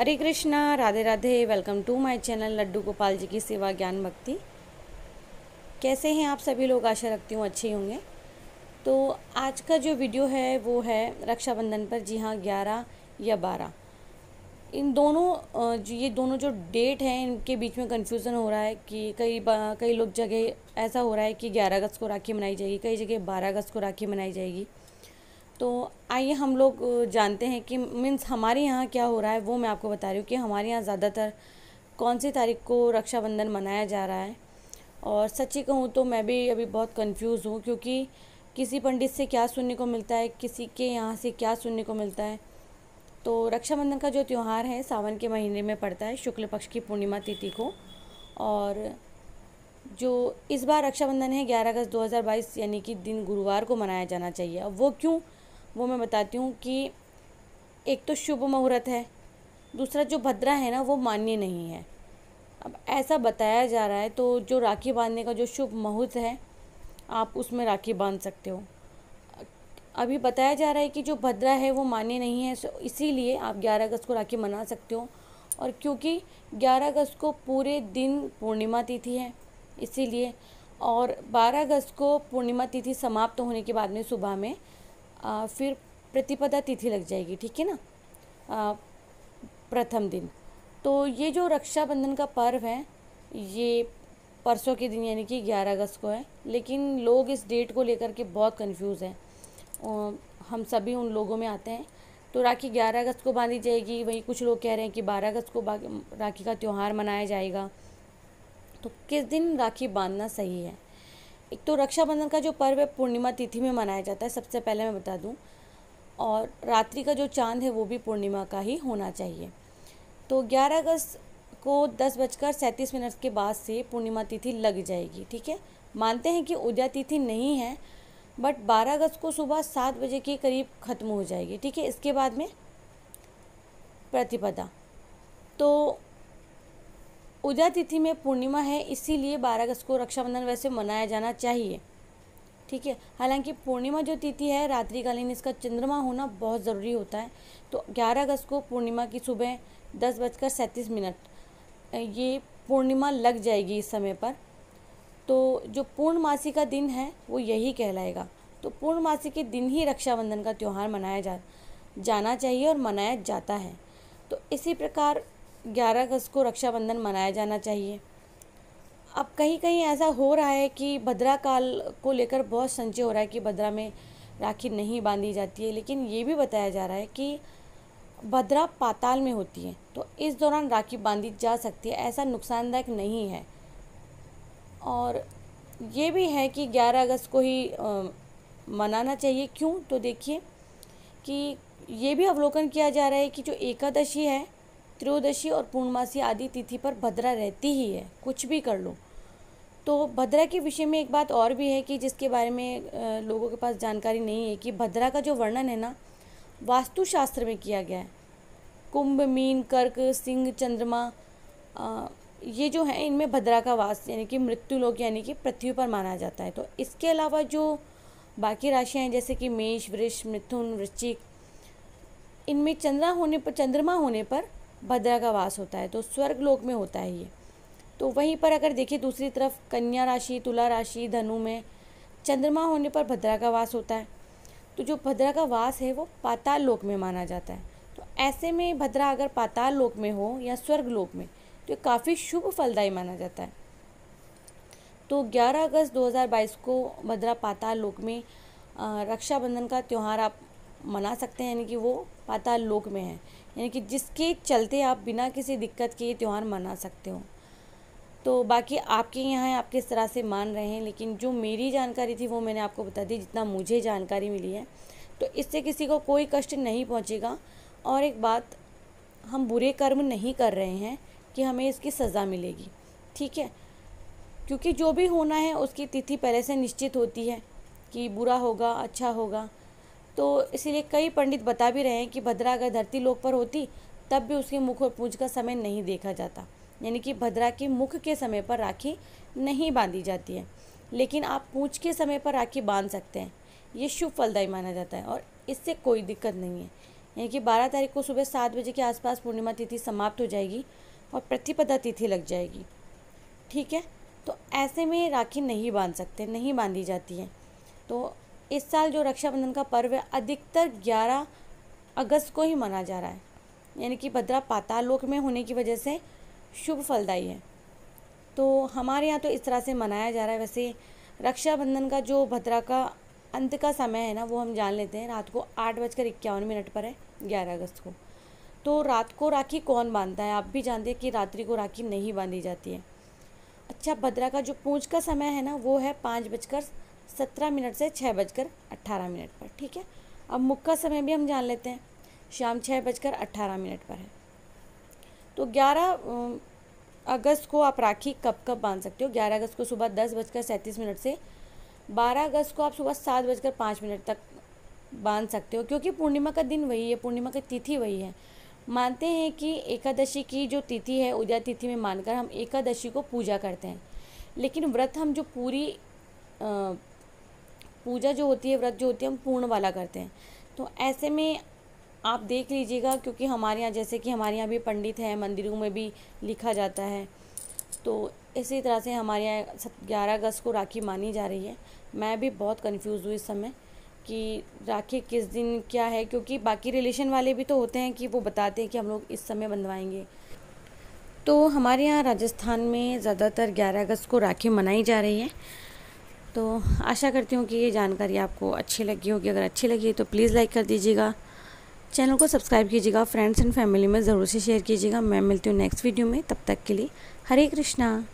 Hare Krishna, Radhe Radhe. Welcome to my channel Laddu Gopal ji की सेवा ज्ञान भक्ति। कैसे हैं आप सभी लोग? आशा रखती हूँ अच्छे होंगे। तो आज का जो वीडियो है वो है रक्षाबंधन पर। जी हाँ, 11 या 12 इन दोनों ये दोनों जो डेट हैं इनके बीच में कन्फ्यूज़न हो रहा है कि कई लोग जगह ऐसा हो रहा है कि 11 अगस्त को राखी मनाई जाएगी, कई जगह 12 अगस्त को राखी मनाई जाएगी। तो आइए हम लोग जानते हैं कि मीन्स हमारे यहाँ क्या हो रहा है। वो मैं आपको बता रही हूँ कि हमारे यहाँ ज़्यादातर कौन सी तारीख को रक्षाबंधन मनाया जा रहा है। और सच्ची कहूँ तो मैं भी अभी बहुत कंफ्यूज हूँ, क्योंकि किसी पंडित से क्या सुनने को मिलता है, किसी के यहाँ से क्या सुनने को मिलता है। तो रक्षाबंधन का जो त्यौहार है सावन के महीने में पड़ता है, शुक्ल पक्ष की पूर्णिमा तिथि को। और जो इस बार रक्षाबंधन है 11 अगस्त 2022 यानी कि दिन गुरुवार को मनाया जाना चाहिए। अब वो क्यों, वो मैं बताती हूँ कि एक तो शुभ मुहूर्त है, दूसरा जो भद्रा है ना वो मान्य नहीं है। अब ऐसा बताया जा रहा है, तो जो राखी बांधने का जो शुभ मुहूर्त है आप उसमें राखी बांध सकते हो। अभी बताया जा रहा है कि जो भद्रा है वो मान्य नहीं है, इसीलिए आप 11 अगस्त को राखी मना सकते हो। और क्योंकि 11 अगस्त को पूरे दिन पूर्णिमा तिथि है इसीलिए, और 12 अगस्त को पूर्णिमा तिथि समाप्त होने के बाद में सुबह में फिर प्रतिपदा तिथि लग जाएगी, ठीक है ना, प्रथम दिन। तो ये जो रक्षाबंधन का पर्व है ये परसों के दिन यानी कि 11 अगस्त को है, लेकिन लोग इस डेट को लेकर के बहुत कंफ्यूज हैं। हम सभी उन लोगों में आते हैं। तो राखी 11 अगस्त को बांधी जाएगी, वहीं कुछ लोग कह रहे हैं कि 12 अगस्त को राखी का त्यौहार मनाया जाएगा। तो किस दिन राखी बांधना सही है? एक तो रक्षाबंधन का जो पर्व है पूर्णिमा तिथि में मनाया जाता है, सबसे पहले मैं बता दूं। और रात्रि का जो चांद है वो भी पूर्णिमा का ही होना चाहिए। तो 11 अगस्त को 10:37 के बाद से पूर्णिमा तिथि लग जाएगी, ठीक है। मानते हैं कि उदया तिथि नहीं है, बट 12 अगस्त को सुबह 7 बजे के करीब ख़त्म हो जाएगी, ठीक है। इसके बाद में प्रतिपदा। तो उदया तिथि में पूर्णिमा है, इसीलिए 12 अगस्त को रक्षाबंधन वैसे मनाया जाना चाहिए, ठीक है। हालांकि पूर्णिमा जो तिथि है रात्रिकालीन, इसका चंद्रमा होना बहुत ज़रूरी होता है। तो 11 अगस्त को पूर्णिमा की सुबह 10:37 ये पूर्णिमा लग जाएगी इस समय पर। तो जो पूर्णमासी का दिन है वो यही कहलाएगा। तो पूर्णमासी के दिन ही रक्षाबंधन का त्यौहार मनाया जाना चाहिए और मनाया जाता है। तो इसी प्रकार 11 अगस्त को रक्षाबंधन मनाया जाना चाहिए। अब कहीं कहीं ऐसा हो रहा है कि भद्रा काल को लेकर बहुत संशय हो रहा है कि भद्रा में राखी नहीं बांधी जाती है, लेकिन ये भी बताया जा रहा है कि भद्रा पाताल में होती है, तो इस दौरान राखी बांधी जा सकती है, ऐसा नुकसानदायक नहीं है। और ये भी है कि 11 अगस्त को ही मनाना चाहिए। क्यों? तो देखिए कि ये भी अवलोकन किया जा रहा है कि जो एकादशी है, त्रयोदशी और पूर्णमासी आदि तिथि पर भद्रा रहती ही है, कुछ भी कर लो। तो भद्रा के विषय में एक बात और भी है कि जिसके बारे में लोगों के पास जानकारी नहीं है, कि भद्रा का जो वर्णन है ना वास्तुशास्त्र में किया गया है। कुंभ, मीन, कर्क, सिंह, चंद्रमा ये जो है इनमें भद्रा का वास यानी कि मृत्युलोक यानी कि पृथ्वी पर माना जाता है। तो इसके अलावा जो बाकी राशियां हैं जैसे कि मेष, वृष, मिथुन, वृश्चिक, इनमें चंद्रमा होने पर भद्रा का वास होता है, तो स्वर्ग लोक में होता है ये। तो वहीं पर अगर देखिए दूसरी तरफ कन्या राशि, तुला राशि, धनु में चंद्रमा होने पर भद्रा का वास होता है। तो जो भद्रा का वास है वो पाताल लोक में माना जाता है। तो ऐसे में भद्रा अगर पाताल लोक में हो या स्वर्ग लोक में तो काफ़ी शुभ फलदायी माना जाता है। तो 11 अगस्त 2022 को भद्रा पाताल लोक में रक्षाबंधन का त्यौहार आप मना सकते हैं, यानी कि वो पाताल लोक में है, यानी कि जिसके चलते आप बिना किसी दिक्कत के ये त्यौहार मना सकते हो। तो बाकी आपके यहाँ है, आप किस तरह से मान रहे हैं, लेकिन जो मेरी जानकारी थी वो मैंने आपको बता दी, जितना मुझे जानकारी मिली है। तो इससे किसी को कोई कष्ट नहीं पहुँचेगा। और एक बात, हम बुरे कर्म नहीं कर रहे हैं कि हमें इसकी सज़ा मिलेगी, ठीक है। क्योंकि जो भी होना है उसकी तिथि पहले से निश्चित होती है कि बुरा होगा अच्छा होगा। तो इसीलिए कई पंडित बता भी रहे हैं कि भद्रा अगर धरती लोक पर होती तब भी उसके मुख और पूंछ का समय नहीं देखा जाता, यानी कि भद्रा के मुख के समय पर राखी नहीं बांधी जाती है, लेकिन आप पूंछ के समय पर राखी बांध सकते हैं। ये शुभ फलदायी माना जाता है और इससे कोई दिक्कत नहीं है। यानी कि 12 तारीख को सुबह 7 बजे के आसपास पूर्णिमा तिथि समाप्त हो जाएगी और प्रतिपदा तिथि लग जाएगी। ठीक है, तो ऐसे में राखी नहीं बांध सकते, नहीं बांधी जाती है। तो इस साल जो रक्षाबंधन का पर्व है अधिकतर 11 अगस्त को ही मना जा रहा है, यानी कि भद्रा पाताल लोक में होने की वजह से शुभ फलदायी है। तो हमारे यहाँ तो इस तरह से मनाया जा रहा है। वैसे रक्षाबंधन का जो भद्रा का अंत का समय है ना, वो हम जान लेते हैं, रात को 8:51 पर है 11 अगस्त को। तो रात को राखी कौन बांधता है? आप भी जानते हैं कि रात्रि को राखी नहीं बांधी जाती है। अच्छा, भद्रा का जो पूंछ का समय है ना, वो है 5:17 से 6:18 पर। ठीक है, अब मुख का समय भी हम जान लेते हैं, शाम 6:18 पर है। तो 11 अगस्त को आप राखी कब कब बांध सकते हो? 11 अगस्त को सुबह 10:37 से 12 अगस्त को आप सुबह 7:05 तक बांध सकते हो, क्योंकि पूर्णिमा का दिन वही है, पूर्णिमा की तिथि वही है। मानते हैं कि एकादशी की जो तिथि है, उद्या तिथि में मानकर हम एकादशी को पूजा करते हैं, लेकिन व्रत हम जो पूजा जो होती है, व्रत जो होती है, हम पूर्ण वाला करते हैं। तो ऐसे में आप देख लीजिएगा, क्योंकि हमारे यहाँ जैसे कि हमारे यहाँ भी पंडित हैं, मंदिरों में भी लिखा जाता है, तो इसी तरह से हमारे यहाँ 11 अगस्त को राखी मानी जा रही है। मैं भी बहुत कंफ्यूज हुई इस समय कि राखी किस दिन क्या है, क्योंकि बाकी रिलेशन वाले भी तो होते हैं कि वो बताते हैं कि हम लोग इस समय बंधवाएंगे। तो हमारे यहाँ राजस्थान में ज़्यादातर 11 अगस्त को राखी मनाई जा रही है। तो आशा करती हूँ कि ये जानकारी आपको अच्छी लगी होगी। अगर अच्छी लगी तो प्लीज़ लाइक कर दीजिएगा, चैनल को सब्सक्राइब कीजिएगा, फ्रेंड्स एंड फैमिली में ज़रूर से शेयर कीजिएगा। मैं मिलती हूँ नेक्स्ट वीडियो में, तब तक के लिए हरे कृष्णा।